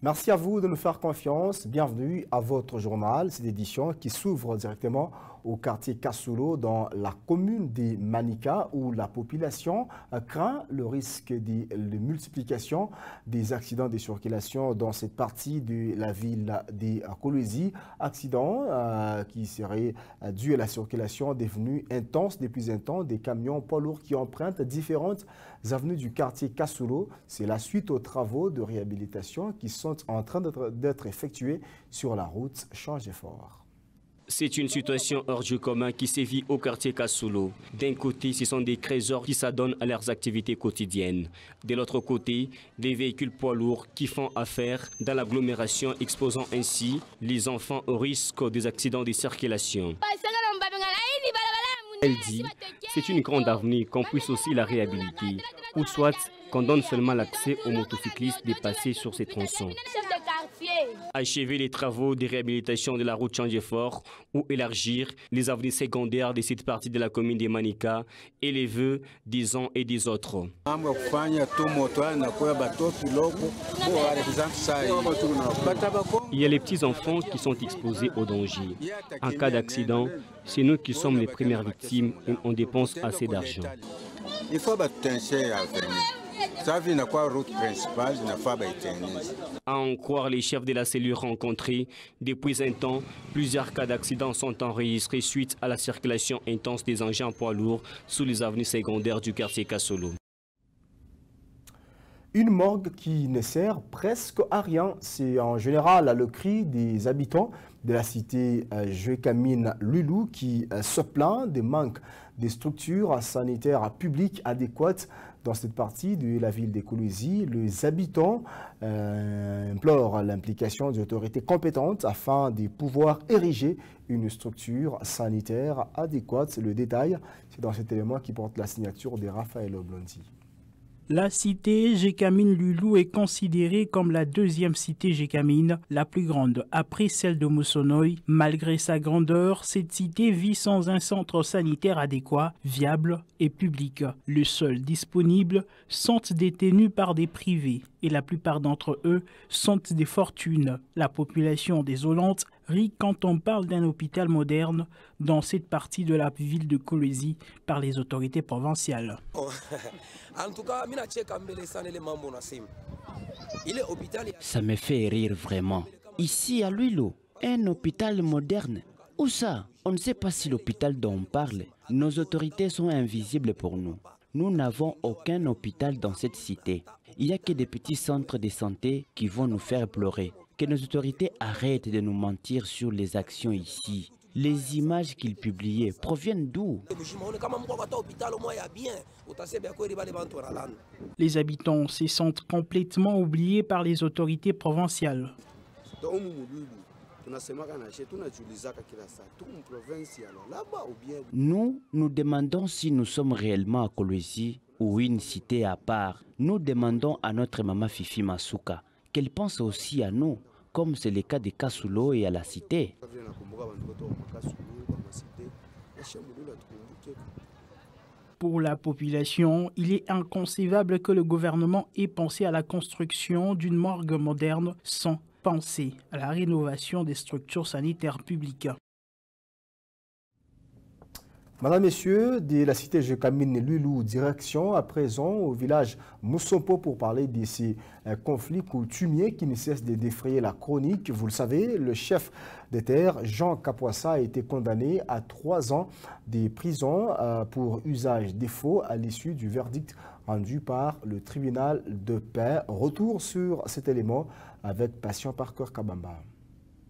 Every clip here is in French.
Merci à vous de nous faire confiance. Bienvenue à votre journal, cette édition qui s'ouvre directement au quartier Kassulo dans la commune des Manika où la population craint le risque de multiplication des accidents de circulation dans cette partie de la ville des Kolwezi. Accidents qui seraient dus à la circulation devenue intense, des plus intenses, des camions poids lourds qui empruntent différentes avenues du quartier Kassulo. C'est la suite aux travaux de réhabilitation qui sont en train d'être effectués sur la route Change-Fort. C'est une situation hors du commun qui sévit au quartier Kassulo. D'un côté, ce sont des trésors qui s'adonnent à leurs activités quotidiennes. De l'autre côté, des véhicules poids lourds qui font affaire dans l'agglomération, exposant ainsi les enfants au risque des accidents de circulation. Elle dit, c'est une grande avenue qu'on puisse aussi la réhabiliter, ou soit qu'on donne seulement l'accès aux motocyclistes de passer sur ces tronçons. Achever les travaux de réhabilitation de la route Change-Fort ou élargir les avenues secondaires de cette partie de la commune de Manika et les vœux des uns et des autres. Il y a les petits-enfants qui sont exposés au danger. En cas d'accident, c'est nous qui sommes les premières victimes et on dépense assez d'argent. À en croire les chefs de la cellule rencontrés, depuis un temps, plusieurs cas d'accidents sont enregistrés suite à la circulation intense des engins poids lourds sous les avenues secondaires du quartier Kassulo. Une morgue qui ne sert presque à rien. C'est en général le cri des habitants de la cité Jekamine Lulu qui se plaint des manques de structures sanitaires publiques adéquates dans cette partie de la ville de Kolwezi. Les habitants implorent l'implication des autorités compétentes afin de pouvoir ériger une structure sanitaire adéquate. Le détail, c'est dans cet élément qui porte la signature de Raphaël Oblondi. La cité Jekamine Lulu est considérée comme la deuxième cité Jekamine, la plus grande après celle de Moussonoï. Malgré sa grandeur, cette cité vit sans un centre sanitaire adéquat, viable et public. Les seuls disponibles sont détenus par des privés et la plupart d'entre eux sont des fortunes. La population désolante rit quand on parle d'un hôpital moderne dans cette partie de la ville de Kolwezi par les autorités provinciales. Ça me fait rire vraiment. Ici à Lulu, un hôpital moderne. Où ça? On ne sait pas si l'hôpital dont on parle. Nos autorités sont invisibles pour nous. Nous n'avons aucun hôpital dans cette cité. Il n'y a que des petits centres de santé qui vont nous faire pleurer. Que nos autorités arrêtent de nous mentir sur les actions ici. Les images qu'ils publiaient proviennent d'où? Les habitants se sentent complètement oubliés par les autorités provinciales. Nous demandons si nous sommes réellement à Kolwezi ou une cité à part. Nous demandons à notre maman Fifi Masuka qu'elle pense aussi à nous, comme c'est le cas de Kassulo et à la cité. Pour la population, il est inconcevable que le gouvernement ait pensé à la construction d'une morgue moderne sans penser à la rénovation des structures sanitaires publiques. Madame, Messieurs, de la cité Jekamine Lulu, direction à présent au village Moussompo pour parler de ces conflits coutumiers qui ne cessent de défrayer la chronique. Vous le savez, le chef des terres, Jean Kapouassa, a été condamné à 3 ans de prison pour usage des faux à l'issue du verdict rendu par le tribunal de paix. Retour sur cet élément avec Patient Parker Kabamba.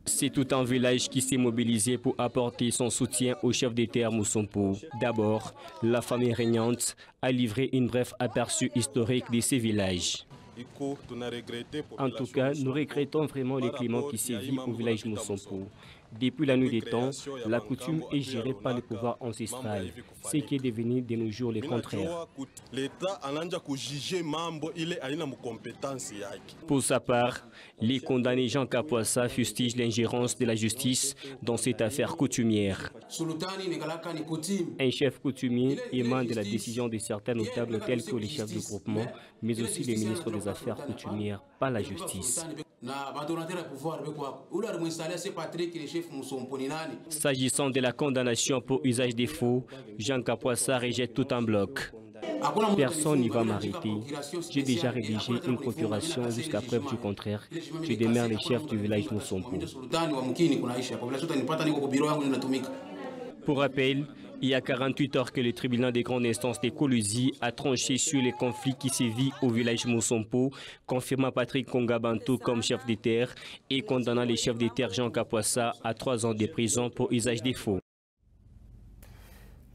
C'est tout un village qui s'est mobilisé pour apporter son soutien au chef des terres Moussompo. D'abord, la famille régnante a livré une bref aperçu historique de ces villages. En tout cas, nous regrettons vraiment le climat qui sévit au village Moussompo. Depuis la nuit des temps, la coutume est gérée par le pouvoir ancestral, ce qui est devenu de nos jours le contraire. Pour sa part, les condamnés Jean Kapoassa fustige l'ingérence de la justice dans cette affaire coutumière. Un chef coutumier émane de la décision de certains notables tels que les chefs de groupement, mais aussi les ministres des Affaires coutumières, pas la justice. S'agissant de la condamnation pour usage des faux, Jean Kapoassa rejette tout en bloc. Personne n'y va m'arrêter. J'ai déjà rédigé une procuration jusqu'à preuve du contraire. Je demeure le chef du village Moussompo. Pour rappel, il y a 48 heures que le tribunal des grandes instances de Kolusi a tranché sur les conflits qui sévissent au village Moussompo, confirmant Patrick Kongabantou comme chef des terres et condamnant le chef des terres Jean Kapoassa à 3 ans de prison pour usage des faux.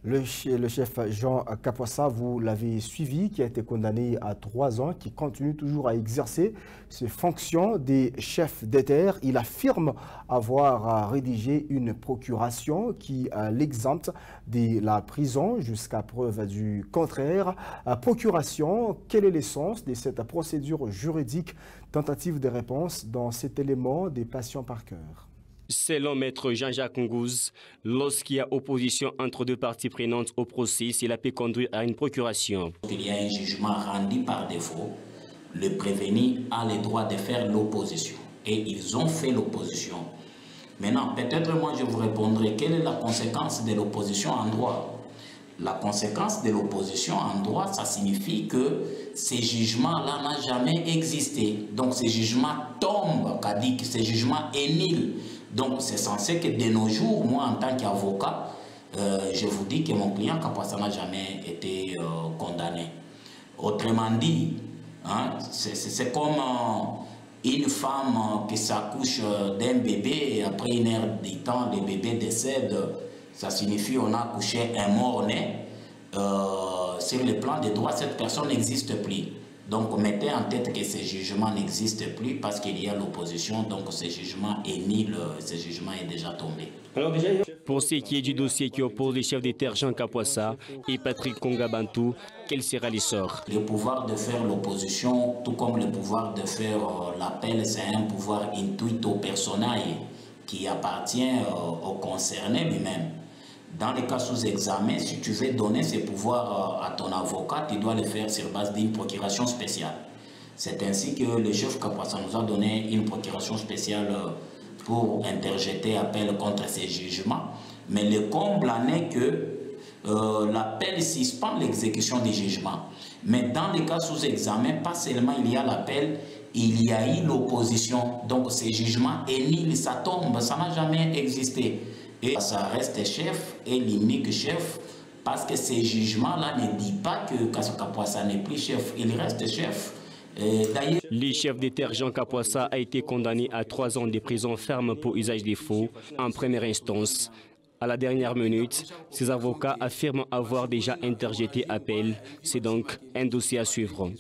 Le chef Jean Kapoassa, vous l'avez suivi, qui a été condamné à 3 ans, qui continue toujours à exercer ses fonctions des chefs des terres. Il affirme avoir rédigé une procuration qui l'exempte de la prison jusqu'à preuve du contraire. Procuration, quel est l'essence de cette procédure juridique? Tentative de réponse dans cet élément des patients par cœur. Selon Maître Jean-Jacques Ngouz, lorsqu'il y a opposition entre deux parties prenantes au procès, cela peut conduire à une procuration. Il y a un jugement rendu par défaut, le prévenu a le droit de faire l'opposition. Et ils ont fait l'opposition. Maintenant, peut-être moi je vous répondrai, quelle est la conséquence de l'opposition en droit? La conséquence de l'opposition en droit, ça signifie que ces jugements-là n'ont jamais existé. Donc ces jugements tombent, c'est-à-dire que ce jugement est nul. Donc c'est censé que de nos jours, moi en tant qu'avocat, je vous dis que mon client Kapoassa n'a jamais été condamné. Autrement dit, hein, c'est comme une femme qui s'accouche d'un bébé et après une heure de temps, le bébé décède. Ça signifie qu'on a accouché un mort-né. Sur le plan des droits, cette personne n'existe plus. Donc mettez en tête que ce jugement n'existe plus parce qu'il y a l'opposition. Donc ce jugement est nul, ce jugement est déjà tombé. Pour ce qui est du dossier qui oppose les chefs des terres Jean Kapoassa et Patrick Kongabantou, quel sera l'essor? Le pouvoir de faire l'opposition, tout comme le pouvoir de faire l'appel, c'est un pouvoir intuito personnel qui appartient au concerné lui-même. Dans les cas sous examen, si tu veux donner ces pouvoirs à ton avocat, tu dois le faire sur base d'une procuration spéciale. C'est ainsi que le chef Kapoassa nous a donné une procuration spéciale pour interjeter appel contre ces jugements. Mais le comble en est que l'appel suspend l'exécution des jugements. Mais dans les cas sous examen, pas seulement il y a l'appel, il y a eu l'opposition. Donc ce jugement est nul, ça tombe, ça n'a jamais existé. Et ça reste chef et l'unique chef parce que ces jugements-là ne disent pas que Kapoassa n'est plus chef, il reste chef. Le chef des terres Jean Kapoassa a été condamné à 3 ans de prison ferme pour usage des faux en première instance. À la dernière minute, ses avocats affirment avoir déjà interjeté appel. C'est donc un dossier à suivre.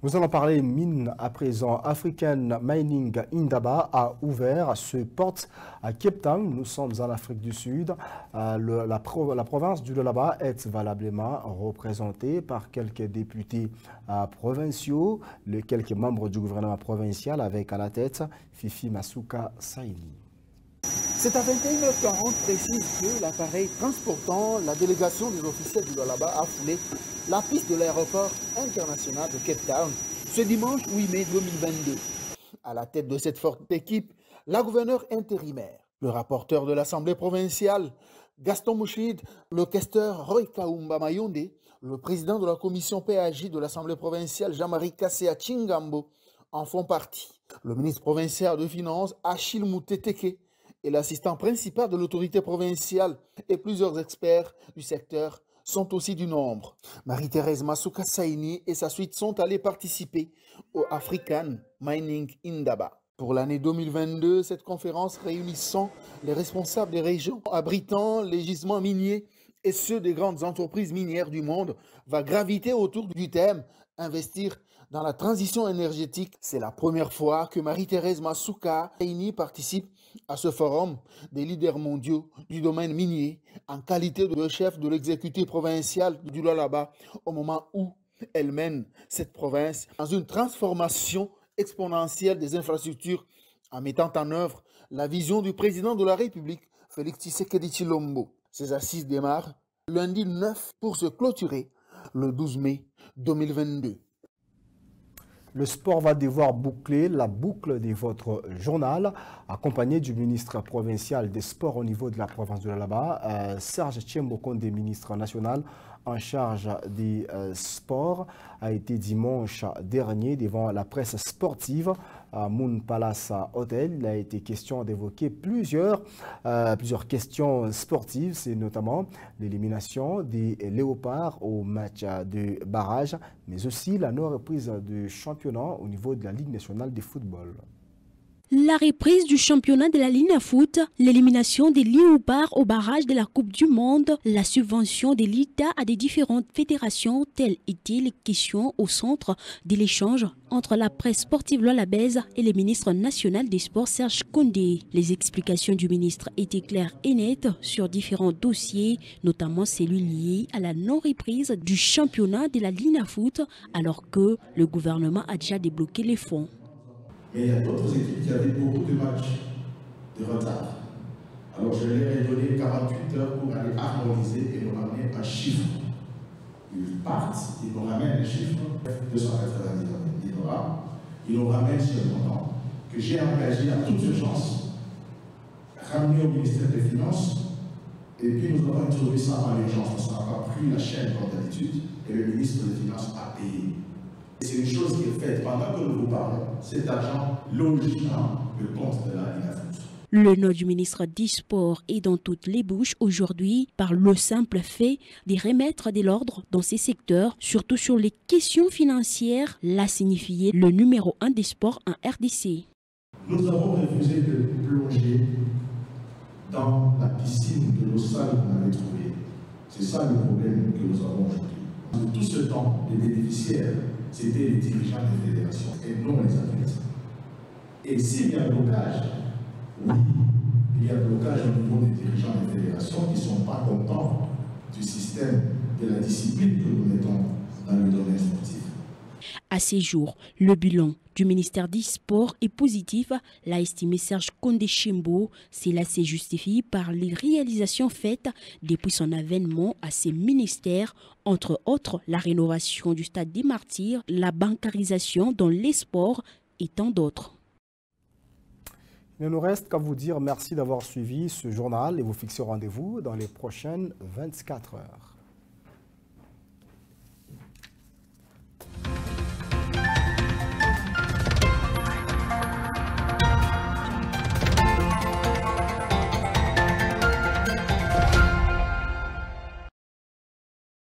Nous allons parler mine à présent. African Mining Indaba a ouvert ses portes à Cape Town. Nous sommes en Afrique du Sud. La province du Lualaba est valablement représentée par quelques députés provinciaux, quelques membres du gouvernement provincial avec à la tête Fifi Masuka Saini. C'est à 21h40 précise que l'appareil transportant la délégation des officiels du Lualaba a foulé la piste de l'aéroport international de Cape Town ce dimanche 8 mai 2022. À la tête de cette forte équipe, la gouverneure intérimaire, le rapporteur de l'Assemblée provinciale, Gaston Mouchid, le questeur Roy Kaumba Mayonde, le président de la commission PAJ de l'Assemblée provinciale, Jean-Marie Kassea Chingambo, en font partie. Le ministre provincial de Finances, Achille Mouteteke, et l'assistant principal de l'autorité provinciale et plusieurs experts du secteur sont aussi du nombre. Marie-Thérèse Masuka Saini et sa suite sont allés participer au African Mining Indaba. Pour l'année 2022, cette conférence réunissant les responsables des régions abritant les gisements miniers et ceux des grandes entreprises minières du monde va graviter autour du thème « Investir dans la transition énergétique. C'est la première fois que Marie-Thérèse Masuka Réunie participe à ce forum des leaders mondiaux du domaine minier en qualité de chef de l'exécutif provincial du Lualaba au moment où elle mène cette province dans une transformation exponentielle des infrastructures en mettant en œuvre la vision du président de la République, Félix Tshisekedi Tshilombo. Ces assises démarrent lundi 9 pour se clôturer le 12 mai 2022. Le sport va devoir boucler la boucle de votre journal, accompagné du ministre provincial des Sports au niveau de la province de l'Alaba, Serge Tchembokonde, ministre national en charge des sports, a été dimanche dernier devant la presse sportive à Moon Palace Hotel. Il a été question d'évoquer plusieurs questions sportives, c'est notamment l'élimination des Léopards au match de barrage, mais aussi la non-reprise du championnat au niveau de la Ligue nationale de football. La reprise du championnat de la Ligue à foot, l'élimination des Léopards au barrage de la Coupe du Monde, la subvention de l'État à des différentes fédérations, telles étaient les questions au centre de l'échange entre la presse sportive lualabaise et le ministre national des Sports Serge Kondé. Les explications du ministre étaient claires et nettes sur différents dossiers, notamment celui lié à la non-reprise du championnat de la Ligue à foot, alors que le gouvernement a déjà débloqué les fonds. Mais il y a d'autres équipes qui avaient beaucoup de matchs de retard. Alors je leur ai donné 48 heures pour aller harmoniser et nous ramener un chiffre. Ils partent, ils nous ramènent un chiffre, 290 dinars. Ils nous ramènent ce montant que j'ai engagé à toute urgence, ramené au ministère des Finances, et puis nous avons introduit ça en urgence. On n'a pas pris la chaîne comme d'habitude, et le ministre des Finances a payé. C'est une chose qui est faite pendant que nous vous parlons. Cet argent loge dans le compte de la Ligue à foot. Le nom du ministre des Sports est dans toutes les bouches aujourd'hui par le simple fait de remettre de l'ordre dans ces secteurs, surtout sur les questions financières, l'a signifié le numéro 1 des sports en RDC. Nous avons refusé de plonger dans la piscine de l'eau sale qu'on avait trouvée. C'est ça le problème que nous avons aujourd'hui. De tout ce temps, les bénéficiaires, c'était les dirigeants des fédérations et non les athlètes. Et s'il y a blocage, oui, il y a blocage au niveau des dirigeants des fédérations qui ne sont pas contents du système de la discipline que nous mettons dans le domaine sportif. À ces jours, le bilan du ministère des Sports est positif, l'a estimé Serge Kondé Tshembo. Cela se justifie par les réalisations faites depuis son avènement à ces ministères, entre autres la rénovation du stade des Martyrs, la bancarisation dans les sports et tant d'autres. Il ne nous reste qu'à vous dire merci d'avoir suivi ce journal et vous fixer rendez-vous dans les prochaines 24 heures.